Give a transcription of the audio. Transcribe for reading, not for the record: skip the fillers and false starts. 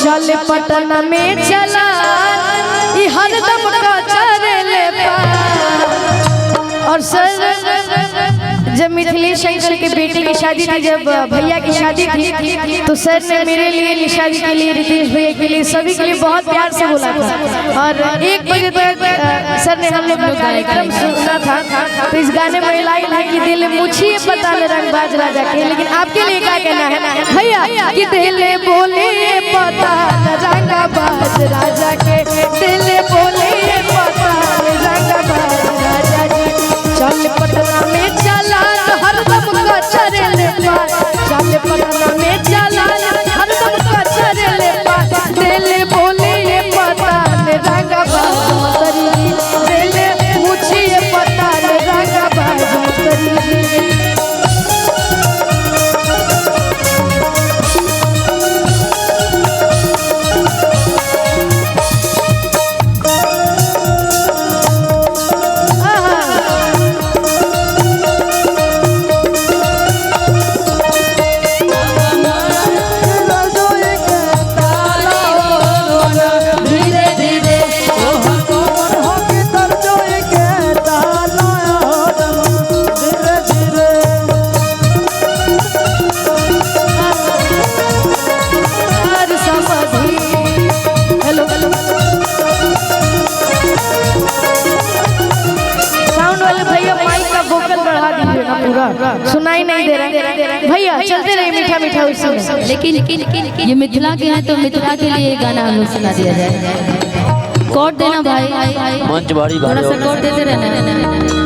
चल पटना में चला हरदम का चले और सर जब मिथिलेश शंकर के बेटे की शादी थी, जब भैया की शादी थी, तो सर ने मेरे लिए निशा जी के लिए, रितेश भैया के लिए, सभी के लिए बहुत प्यार से बोला था। और 1 बजे तक सर ने हम लोग का कार्यक्रम सुना था। तो इस गाने में लाइन है कि दिल मुझे पता न रंगबाज राजा के, लेकिन आपके लिए क्या कहना है भैया कि दिल बोले पता न रंगबाज राजा के, दिल बोले पता न रंगबाज राजा जी। चल पटना में चला हरदम का चले पार, चल पटना में चला हरदम का चले पार, दिल बोले ये पता न रंगबाज मतरी, दिल मुझे ये पता न रंगबाज मतरी। सुनाई नहीं दे रहा भैया, चलते रहे मीठा मीठा उसमें। लेकिन ये मिथिला के हैं तो मिथिला के लिए गाना हम लोग सुना दिया जाए। कोड देना भाई, मंच भारी थोड़ा सा कोड देते रहना।